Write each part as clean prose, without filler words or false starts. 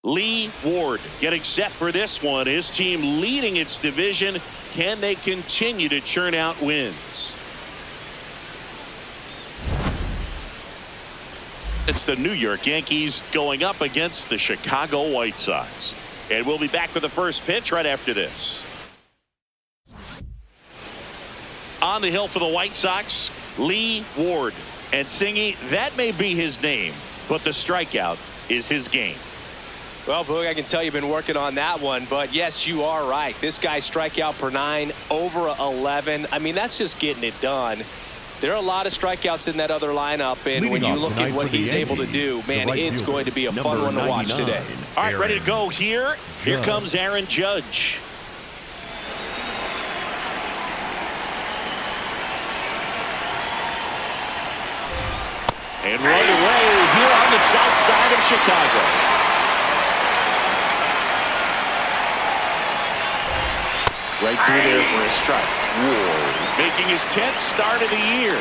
Lee Ward getting set for this one. His team leading its division. Can they continue to churn out wins? It's the New York Yankees going up against the Chicago White Sox. And we'll be back with the first pitch right after this. On the hill for the White Sox, Lee Ward. And Singy, that may be his name, but the strikeout is his game. Well, Boog, I can tell you've been working on that one, but yes, you are right. This guy's strikeout per 9, over 11. I mean, that's just getting it done. There are a lot of strikeouts in that other lineup, and when you look at what he's able to do, man, it's going to be a fun one to watch today. All right, ready to go here. Here comes Aaron Judge. And right away here on the south side of Chicago. Right through there for a strike. Ward making his 10th start of the year.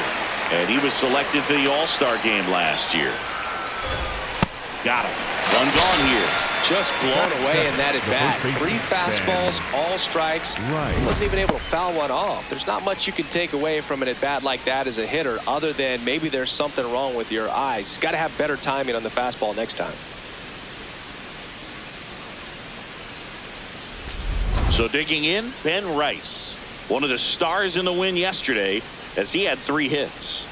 And he was selected for the All-Star game last year. Got him. One gone here. Just blown away in that at-bat. 3 fastballs, all strikes. He wasn't even able to foul one off. There's not much you can take away from an at-bat like that as a hitter other than maybe there's something wrong with your eyes. Got to have better timing on the fastball next time. So digging in, Ben Rice, one of the stars in the win yesterday as he had 3 hits.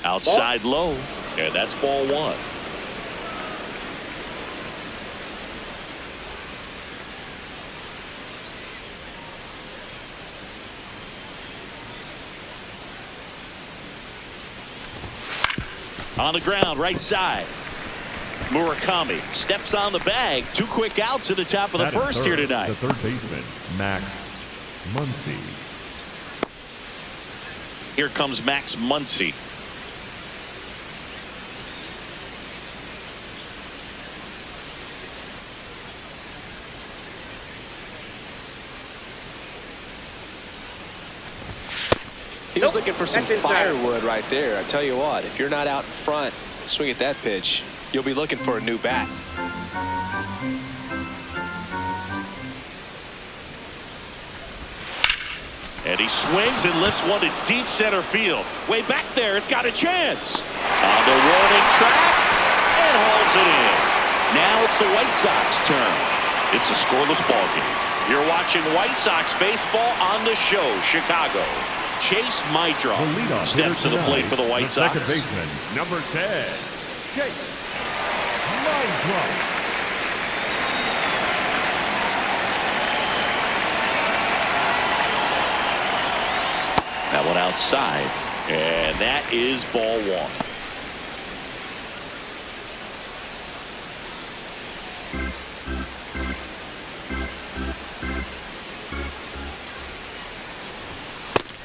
Outside low, and that's ball 1. On the ground, right side. Murakami steps on the bag. 2 quick outs at the top of the first here tonight. The third baseman, Max Muncy. Here comes Max Muncy. He was looking for some firewood right there. I tell you what, if you're not out in front, swing at that pitch, you'll be looking for a new bat. And he swings and lifts one to deep center field. Way back there, it's got a chance. On the warning track, and hauls it in. Now it's the White Sox turn. It's a scoreless ball game. You're watching White Sox baseball on the show, Chicago. Chase Maidra steps to the plate for the White Sox. Second baseman, number 10, Chase Maidra. That one outside, and that is ball 1.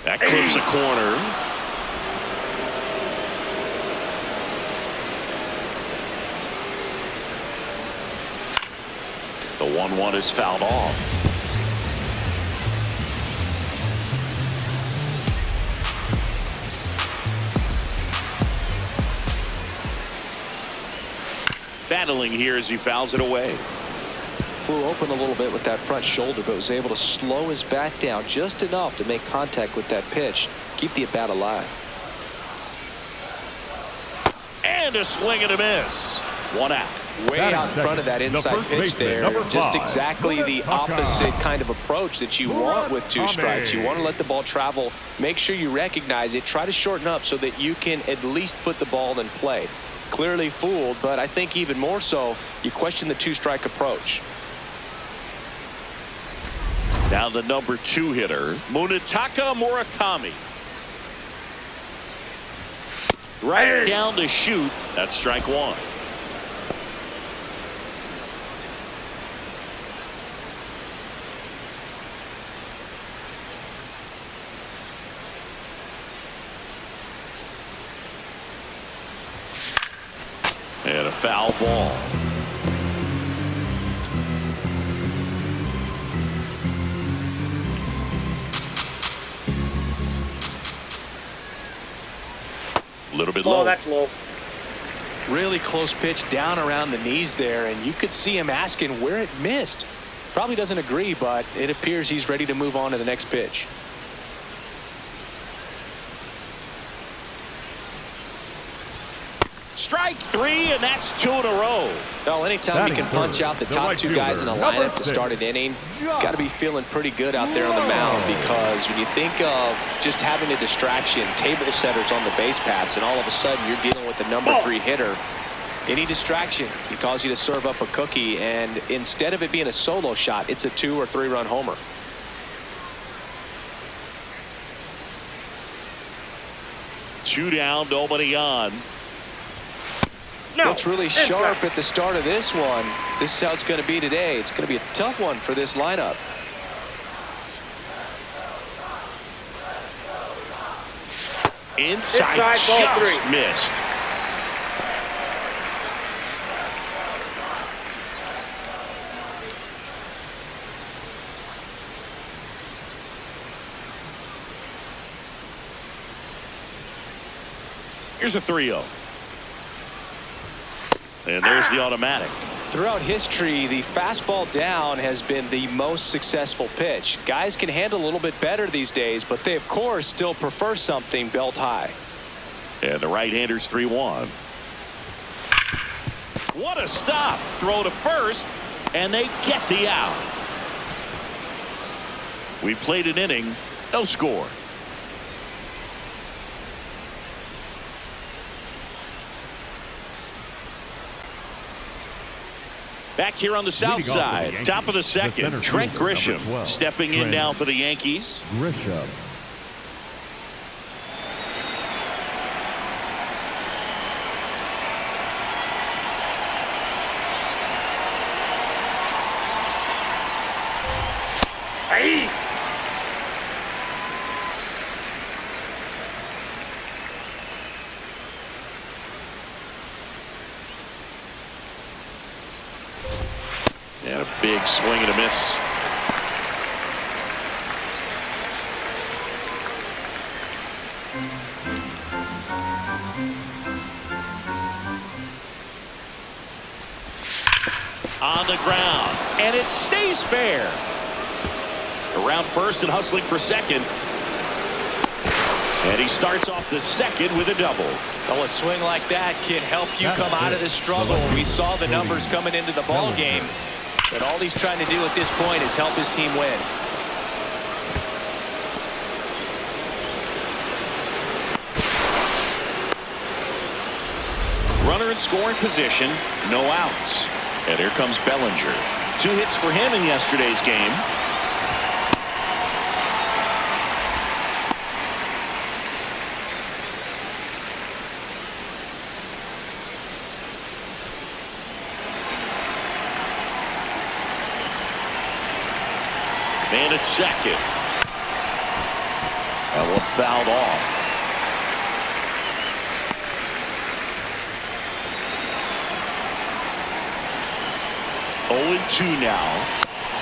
That clips a corner. The 1-1 is fouled off. Battling here as he fouls it away. Flew open a little bit with that front shoulder, but was able to slow his bat down just enough to make contact with that pitch, keep the at bat alive. And a swing and a miss. 1 out. Way out in front of that inside pitch there. Just exactly the opposite kind of approach that you want with 2 strikes. You want to let the ball travel. Make sure you recognize it. Try to shorten up so that you can at least put the ball in play. Clearly fooled, but I think even more so, you question the 2-strike approach. Now the number 2 hitter, Munetaka Murakami. Right down to shoot. That's strike 1. And a foul ball. A little bit low. That's low. Really close pitch down around the knees there, and you could see him asking where it missed. Probably doesn't agree, but it appears he's ready to move on to the next pitch. Strike three, and that's 2 in a row. Well, anytime you can punch out the top two guys in a lineup to start an inning, got to be feeling pretty good out there on the mound, because when you think of just having a distraction, table setters on the base paths, and all of a sudden you're dealing with the number 3 hitter, any distraction can cause you to serve up a cookie, and instead of it being a solo shot, it's a 2 or 3 run homer. Two down, nobody on. Looks really sharp at the start of this one. This is how it's going to be today. It's going to be a tough one for this lineup. Inside just missed. Here's a 3-0. And there's the automatic. Throughout history, the fastball down has been the most successful pitch. Guys can handle a little bit better these days, but they, of course, still prefer something belt high. And the right-hander's 3-1. What a stop. Throw to first, and they get the out. We played an inning, no score. Back here on the south side, top of the second, Trent Grisham stepping in now for the Yankees. Grisham. Hey! And a big swing and a miss. On the ground, and it stays fair. Around first and hustling for second. And he starts off the second with a double. Well, a swing like that can help you come out of this struggle. We saw the numbers coming into the ball game. But all he's trying to do at this point is help his team win. Runner in scoring position, no outs. And here comes Bellinger. 2 hits for him in yesterday's game. And it's second. That one fouled off. Oh, 2 now.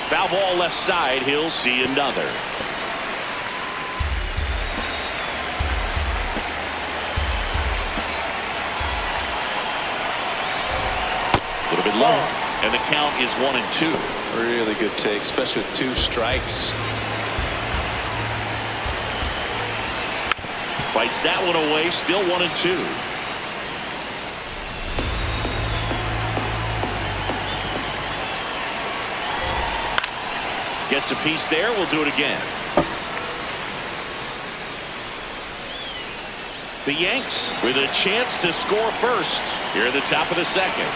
Foul ball left side. He'll see another. A little bit low. And the count is 1-2. Really good take, especially with 2 strikes. Fights that one away, still 1-2. Gets a piece there, we'll do it again. The Yanks with a chance to score first here at the top of the second.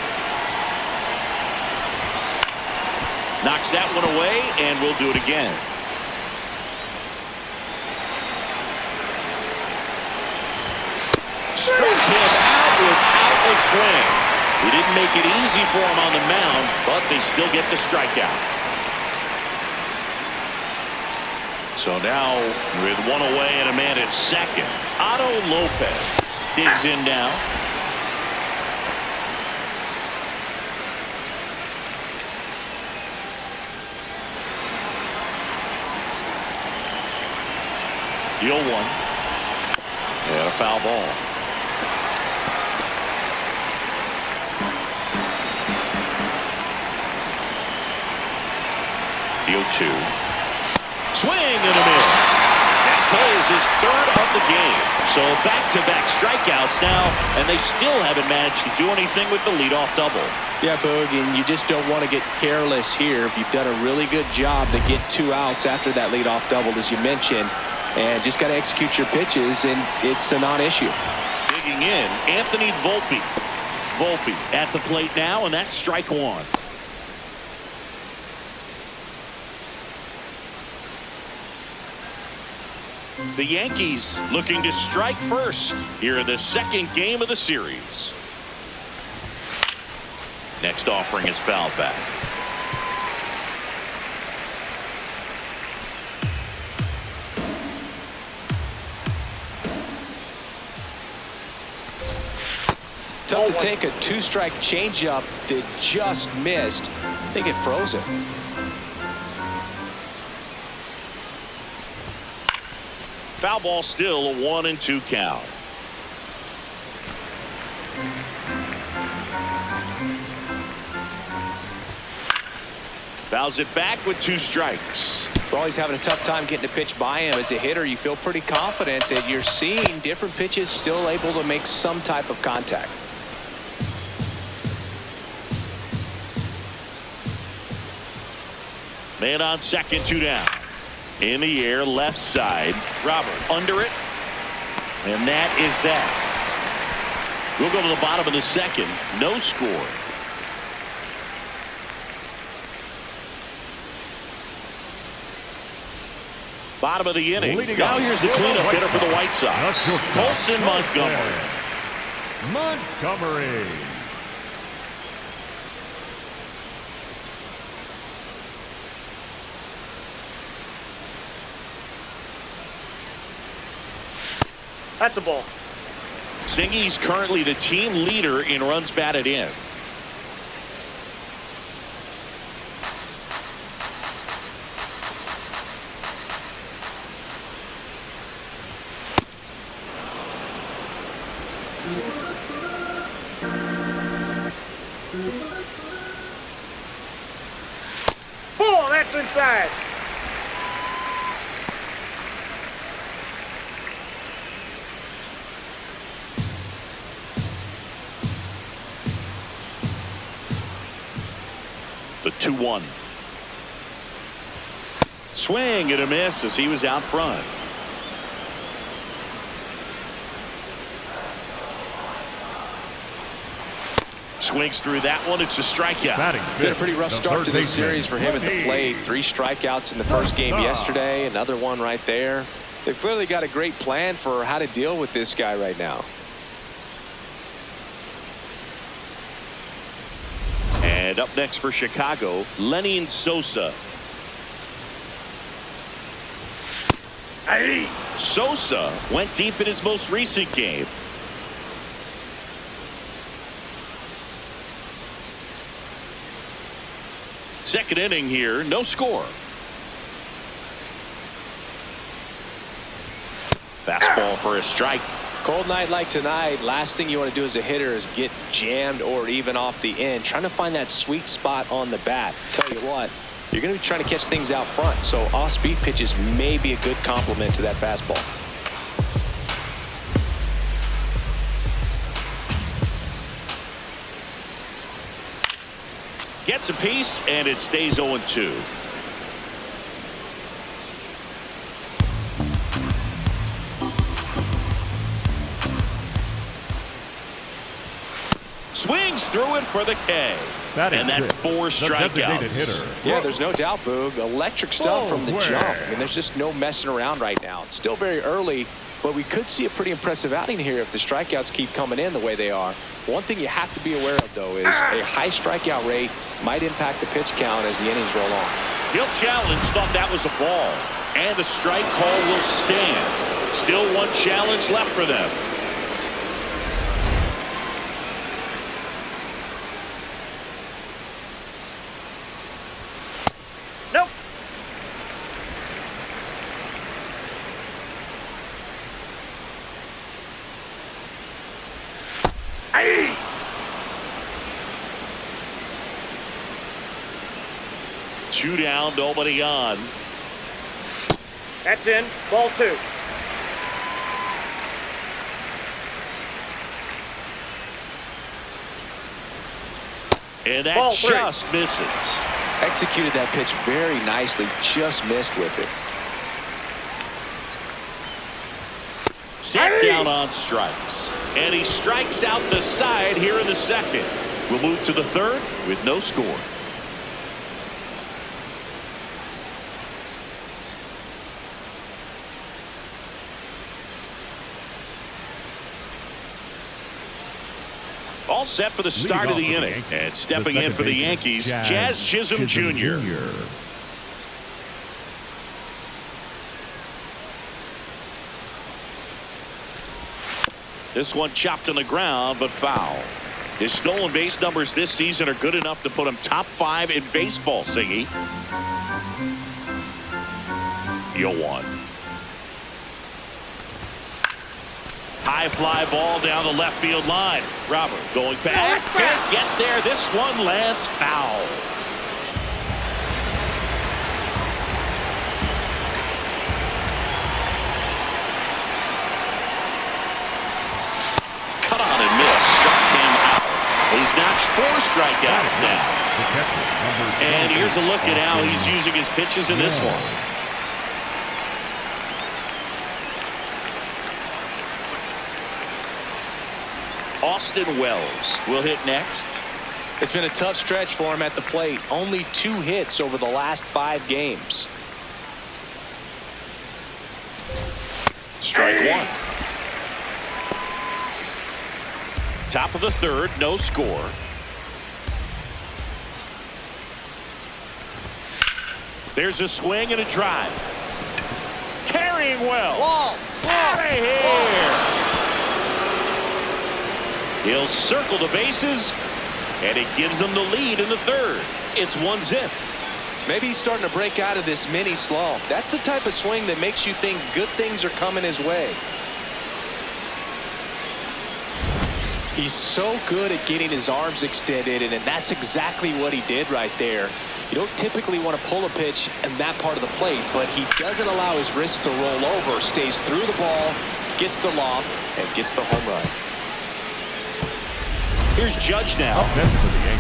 Knocks that one away, and we'll do it again. Struck him out without a swing. He didn't make it easy for him on the mound, but they still get the strikeout. So now, with 1 away and a man at second, Otto Lopez digs in now. The 0-1. And a foul ball. The 0-2. Swing and a miss. That plays his third of the game. So back-to-back strikeouts now, and they still haven't managed to do anything with the leadoff double. Yeah, Boog, and you just don't want to get careless here. You've done a really good job to get 2 outs after that leadoff double, as you mentioned, and just got to execute your pitches, and it's a non-issue. Digging in, Anthony Volpe. Volpe at the plate now, and that's strike 1. The Yankees looking to strike first here in the second game of the series. Next offering is fouled back. Tough to take a 2-strike changeup that just missed. I think it froze him. Foul ball, still a 1-2 count. Fouls it back with 2 strikes. Well, he's having a tough time getting a pitch by him. As a hitter, you feel pretty confident that you're seeing different pitches still able to make some type of contact. Man on second, 2 down. In the air, left side. Robert under it. And that is that. We'll go to the bottom of the second. No score. Bottom of the inning. Now here's the cleanup hitter for the White Sox. Colson Montgomery. Montgomery. That's a ball. Singy's currently the team leader in runs batted in. Ball, that's inside. The 2-1. Swing and a miss as he was out front. Swings through that one. It's a strikeout. Been a pretty rough start to this series for him at the plate. 3 strikeouts in the first game yesterday. Another one right there. They've clearly got a great plan for how to deal with this guy right now. And up next for Chicago, Lenny Sosa. Hey. Sosa went deep in his most recent game. Second inning here, no score. Fastball for a strike. Cold night like tonight, last thing you want to do as a hitter is get jammed or even off the end. Trying to find that sweet spot on the bat. Tell you what, you're going to be trying to catch things out front, so off-speed pitches may be a good complement to that fastball. Gets a piece, and it stays 0-2. Swings through it for the K. And that's 4 strikeouts. Yeah, there's no doubt, Boog. Electric stuff from the jump. I mean, there's just no messing around right now. It's still very early, but we could see a pretty impressive outing here if the strikeouts keep coming in the way they are. One thing you have to be aware of, though, is a high strikeout rate might impact the pitch count as the innings roll on. He'll challenge, thought that was a ball. And the strike call will stand. Still 1 challenge left for them. Nope. Hey. 2 down, nobody on. That's in. Ball 2. And that Ball 3. just misses. Executed that pitch very nicely, just missed with it. Set down on strikes. And he strikes out the side here in the second. We'll move to the third with no score. All set for the start of the inning. And stepping in for the Yankees, Jazz Chisholm Jr. This one chopped on the ground, but foul. His stolen base numbers this season are good enough to put him top 5 in baseball, Siggy. 0-1. High fly ball down the left field line. Robert going back. Can't get there. This one lands foul. Cut on and miss. Struck him out. He's notched 4 strikeouts now. And here's a look at how he's using his pitches in this one. Austin Wells will hit next. It's been a tough stretch for him at the plate. Only 2 hits over the last 5 games. Strike 1. Top of the third, no score. There's a swing and a drive. Carrying well. Out of here. He'll circle the bases, and it gives them the lead in the third. It's 1-0. Maybe he's starting to break out of this mini slump. That's the type of swing that makes you think good things are coming his way. He's so good at getting his arms extended, and that's exactly what he did right there. You don't typically want to pull a pitch in that part of the plate, but he doesn't allow his wrists to roll over, stays through the ball, gets the lob, and gets the home run. Here's Judge now.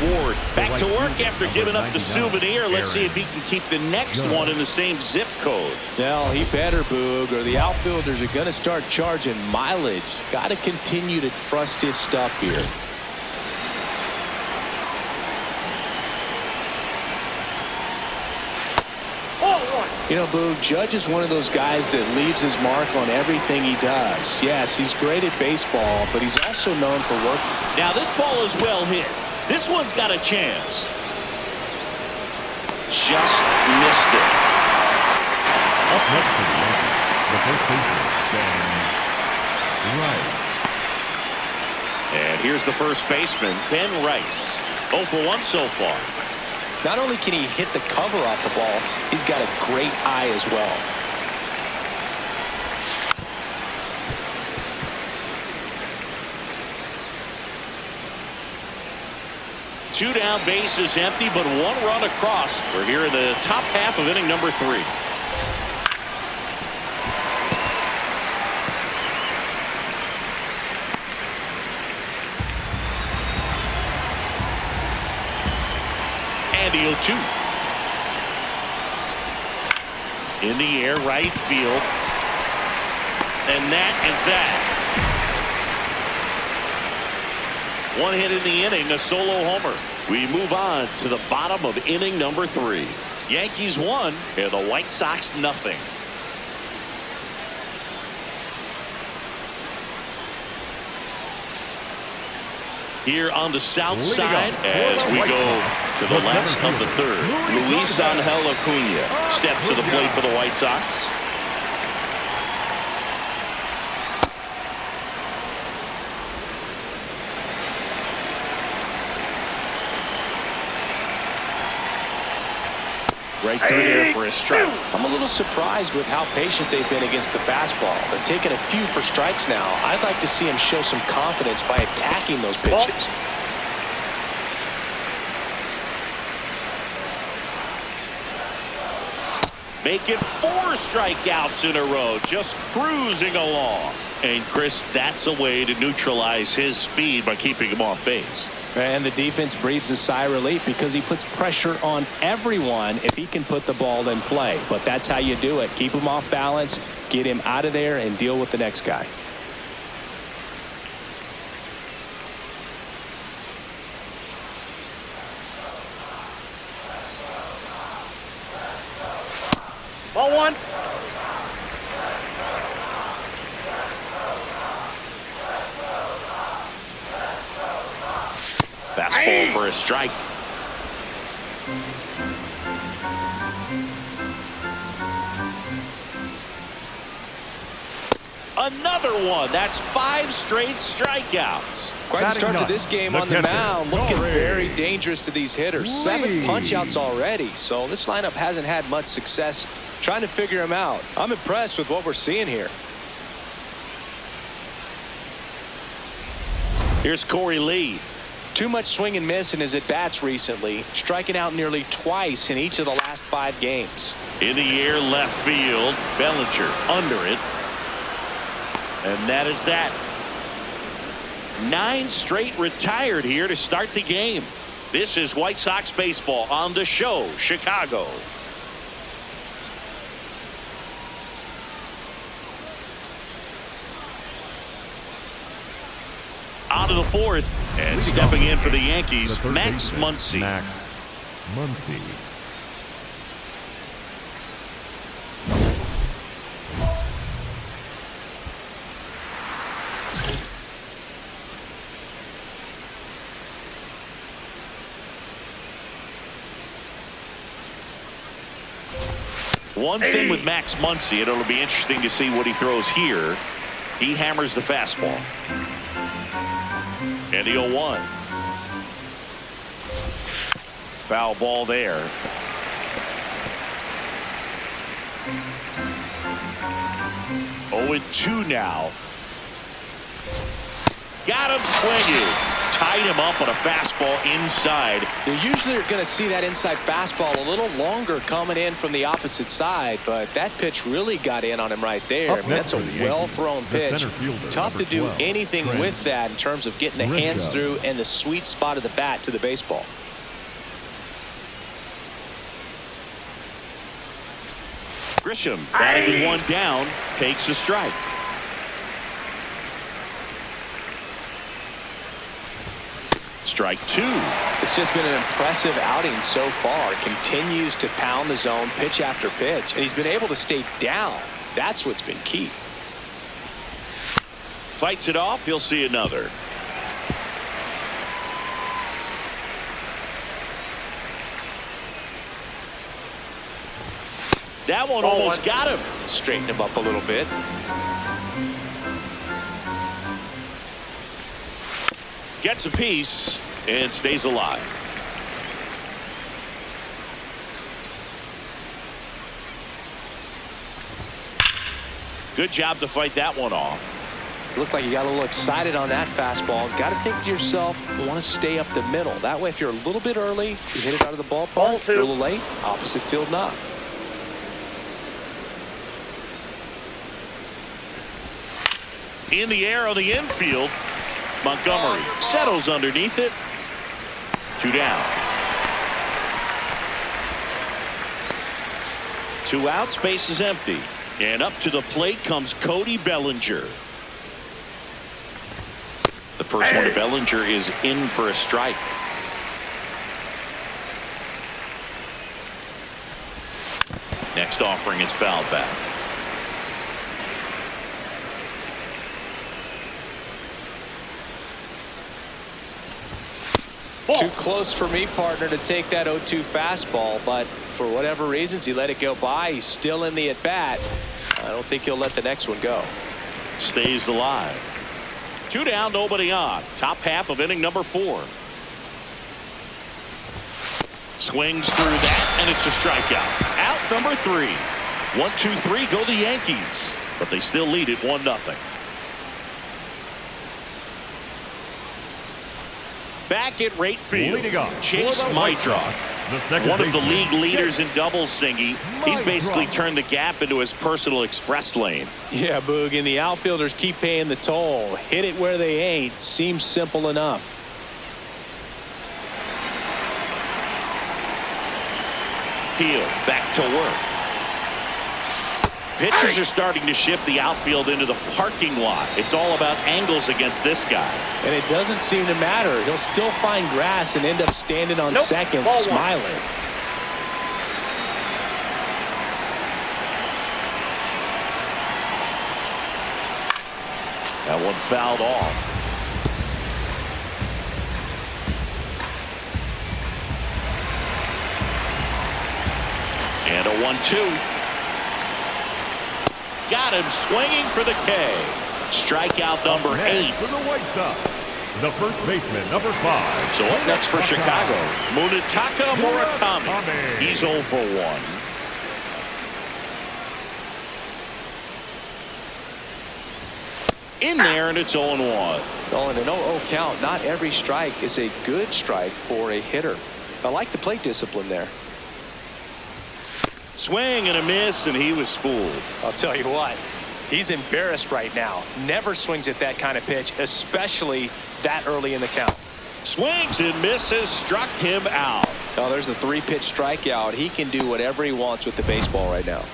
Ward back to work after giving up the souvenir. Let's see if he can keep the next one in the same zip code. Well, he better, Boog, or the outfielders are going to start charging mileage. Got to continue to trust his stuff here. You know, Boog, Judge is one of those guys that leaves his mark on everything he does. Yes, he's great at baseball, but he's also known for working. Now this ball is well hit. This one's got a chance. Just missed it. Up next to the Yankees, the first baseman, Ben Rice. And here's the first baseman, Ben Rice. 0 for 1 so far. Not only can he hit the cover off the ball, he's got a great eye as well. Two down, base is empty, but 1 run across. We're here in the top half of inning number 3. And he'll 2. In the air, right field. And that is that. 1 hit in the inning, a solo homer. We move on to the bottom of inning number 3. Yankees 1 and the White Sox nothing. Here on the south side as we go to the last of the third. Luis Angel Acuna steps to the plate for the White Sox. Right through there for a strike. I'm a little surprised with how patient they've been against the fastball. They're taking a few for strikes now. I'd like to see him show some confidence by attacking those pitches. Making 4 strikeouts in a row, just cruising along. And Chris, that's a way to neutralize his speed by keeping him off base. And the defense breathes a sigh of relief because he puts pressure on everyone if he can put the ball in play. But that's how you do it. Keep him off balance, get him out of there, and deal with the next guy. Ball 1. Fastball for a strike. Another one. That's 5 straight strikeouts. Quite a start to this game on the mound. Looking very dangerous to these hitters. 7 punch-outs already. So this lineup hasn't had much success trying to figure him out. I'm impressed with what we're seeing here. Here's Corey Lee. Too much swing and miss in his at-bats recently, striking out nearly twice in each of the last 5 games. In the air, left field. Bellinger under it. And that is that. 9 straight retired here to start the game. This is White Sox baseball on the show, Chicago. On to the 4th, and stepping in for the Yankees, Max Muncy. Max Muncy. One thing with Max Muncy, and it'll be interesting to see what he throws here. He hammers the fastball. And the 0-1. Foul ball there. Oh, 2 now. Got him swinging. Tied him up on a fastball inside. You usually are going to see that inside fastball a little longer coming in from the opposite side, but that pitch really got in on him right there. I mean, that's a well-thrown pitch. Tough to do anything with that in terms of getting the hands through and the sweet spot of the bat to the baseball. Grisham batting 1 down, takes a strike. Strike 2. It's just been an impressive outing so far. Continues to pound the zone pitch after pitch, and he's been able to stay down. That's what's been key. Fights it off. He'll see another. That one almost got him. Straighten him up a little bit. Gets a piece and stays alive. Good job to fight that one off. Looked like you got a little excited on that fastball. Got to think to yourself, want to stay up the middle. That way, if you're a little bit early, you hit it out of the ballpark. A little late, opposite field knock. In the air on the infield. Montgomery settles underneath it. 2 down. 2 outs, base is empty. And up to the plate comes Cody Bellinger. The first one to Bellinger is in for a strike. Next offering is fouled back. Too close for me, partner, to take that 0-2 fastball, but for whatever reasons, he let it go by. He's still in the at-bat. I don't think he'll let the next one go. Stays alive. 2 down, nobody on. Top half of inning number 4. Swings through that, and it's a strikeout. Out number 3. 1-2-3 go the Yankees, but they still lead it 1-0. Back at right field, Chase Mydrock. One of the league leaders in double singing. He's basically turned the gap into his personal express lane. Yeah, Boog, and the outfielders keep paying the toll. Hit it where they ain't. Seems simple enough. Heel back to work. Pitchers are starting to shift the outfield into the parking lot. It's all about angles against this guy. And it doesn't seem to matter. He'll still find grass and end up standing on second, smiling. That one fouled off. And a 1-2. Got him swinging for the K. Strikeout number 8. For the White Sox, the first baseman, number 5. So up next for Chicago, Munetaka Murakami. He's 0 for 1. In there, and it's 0-1. Well, in an 0-0 count, not every strike is a good strike for a hitter. I like the plate discipline there. Swing and a miss, and he was fooled. I'll tell you what, he's embarrassed right now. Never swings at that kind of pitch, especially that early in the count. Swings and misses, struck him out. Oh, there's a 3-pitch strikeout. He can do whatever he wants with the baseball right now.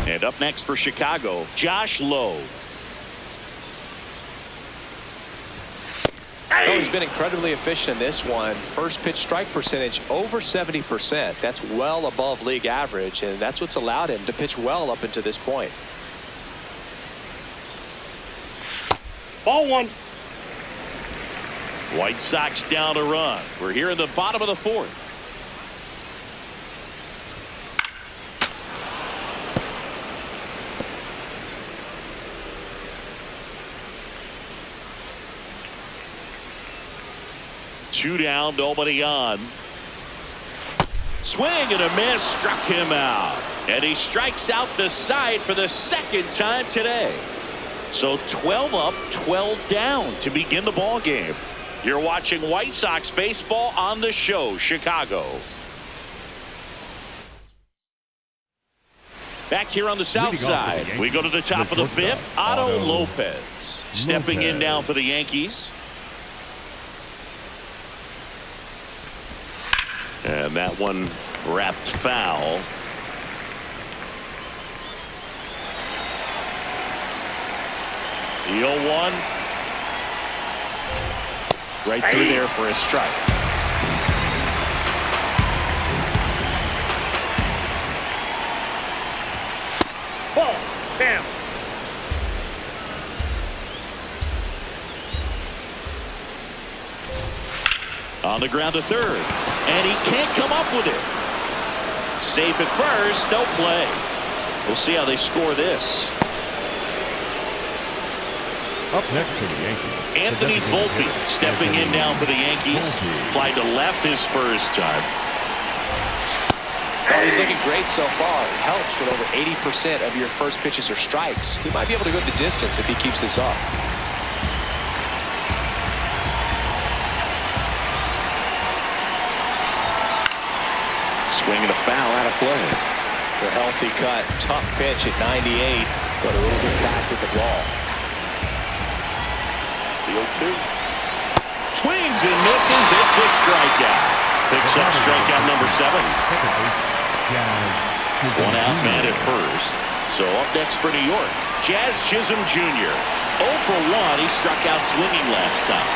And up next for Chicago, Josh Lowe. Oh, he's been incredibly efficient in this one. First pitch strike percentage over 70%. That's well above league average, and that's what's allowed him to pitch well up until this point. Ball 1. White Sox down a run. We're here in the bottom of the 4th. Two down, nobody on. Swing and a miss, struck him out. And he strikes out the side for the second time today. So 12 up, 12 down to begin the ball game. You're watching White Sox baseball on the show, Chicago. Back here on the south side, we go to the top of the 5th. Otto Lopez stepping in now for the Yankees. And that one wrapped foul. The 0-1. Right through there for a strike. Ball. Bam. On the ground to third. And he can't come up with it. Safe at first. No play. We'll see how they score this. Up next for the Yankees, Anthony Volpe stepping in now for the Yankees. Fly to left his first time. Well, he's looking great so far. It helps when over 80% of your first pitches are strikes. He might be able to go the distance if he keeps this up. Swing and a foul out of play. The healthy cut. Tough pitch at 98, but a little bit back with the ball. The 0-2. Swings and misses. It's a strikeout. Picks up strikeout number 7. One out man at first. So up next for New York, Jazz Chisholm Jr. 0 for 1. He struck out swinging last time.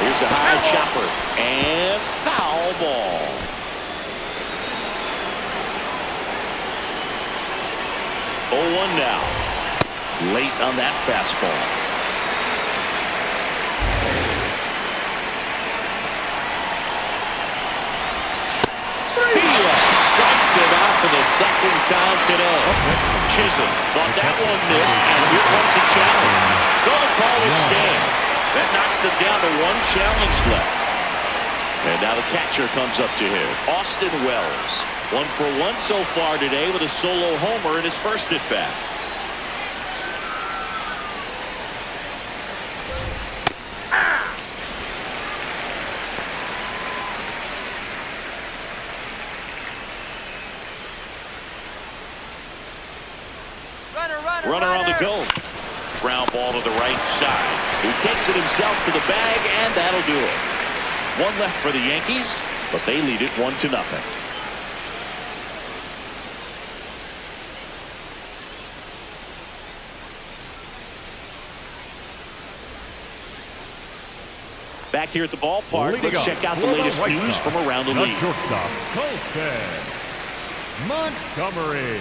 Here's a high chopper and foul ball. Oh, 1 now. Late on that fastball. Sela strikes it out for the second time today. Chisholm thought that one missed, and here comes a challenge. So the call is stand. That knocks them down to 1 challenge left. And now the catcher comes up to him, Austin Wells. 1 for 1 so far today with a solo homer in his first at bat. Runner on the go. Ground ball to the right side. He takes it himself to the bag, and that'll do it. 1 left for the Yankees, but they lead it 1-0. Back here at the ballpark, let's check out the latest news from around the league. Shortstop, Colton Montgomery.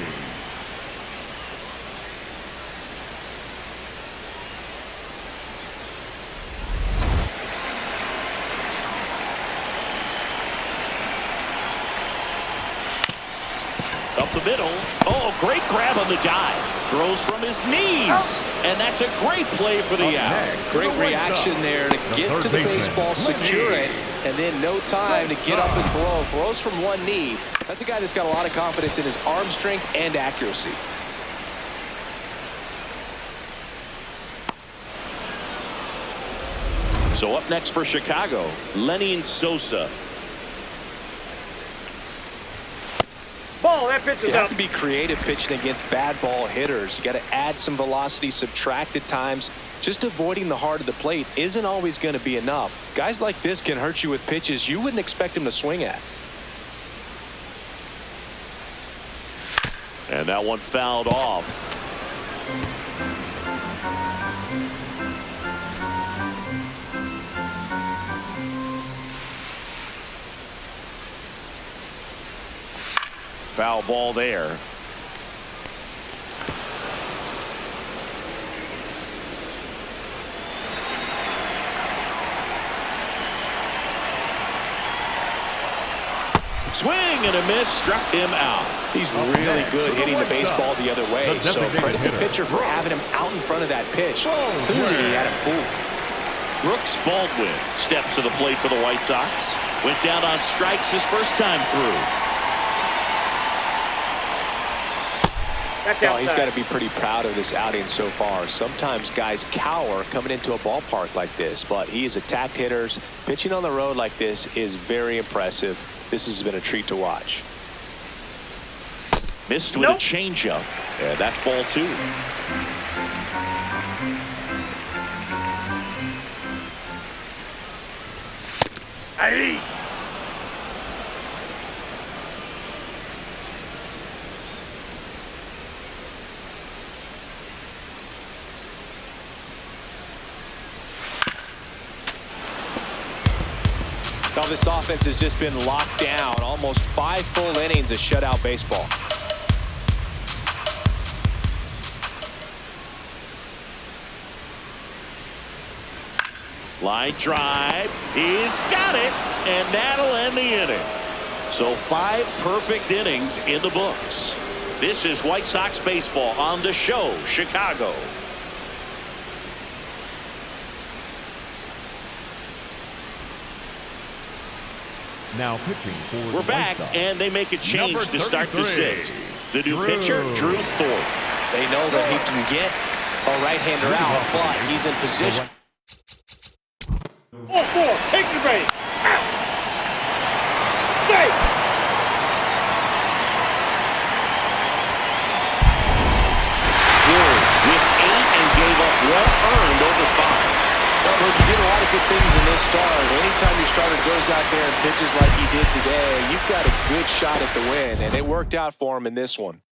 Up the middle. Oh, great grab on the dive. Throws from his knees. And that's a great play for the out. Great reaction there to get to the baseball, secure it, and then no time to get up and throw. Throws from one knee. That's a guy that's got a lot of confidence in his arm strength and accuracy. So up next for Chicago, Lenny Sosa. Ball, that pitch is You have up. to be creative pitching against bad ball hitters. You got to add some velocity, subtract at times. Just avoiding the heart of the plate isn't always going to be enough. Guys like this can hurt you with pitches you wouldn't expect them to swing at. And that one fouled off. Foul ball there. Swing and a miss, struck him out. He's really good hitting the baseball the other way. So credit the pitcher for having him out in front of that pitch. Clearly he had him fooled. Brooks Baldwin steps to the plate for the White Sox. Went down on strikes his first time through. Well, he's got to be pretty proud of this outing so far. Sometimes guys cower coming into a ballpark like this, but he has attacked hitters. Pitching on the road like this is very impressive. This has been a treat to watch. Missed with a changeup. Yeah, that's ball 2. Aye. Now this offense has just been locked down. Almost 5 full innings of shutout baseball. Line drive. He's got it. And that'll end the inning. So 5 perfect innings in the books. This is White Sox baseball on the show, Chicago. Now pitching for We're back, and they make a change to start the 6th. The new pitcher, Drew Thorpe. They know that he can get a right-hander out, but he's in position. 0-4, take the base. Out. Safe. With 8 and gave up 1 earned over 5. Well, you did a lot of good things in this start. Anytime your starter goes out there and pitches like he did today, you've got a good shot at the win, and it worked out for him in this one.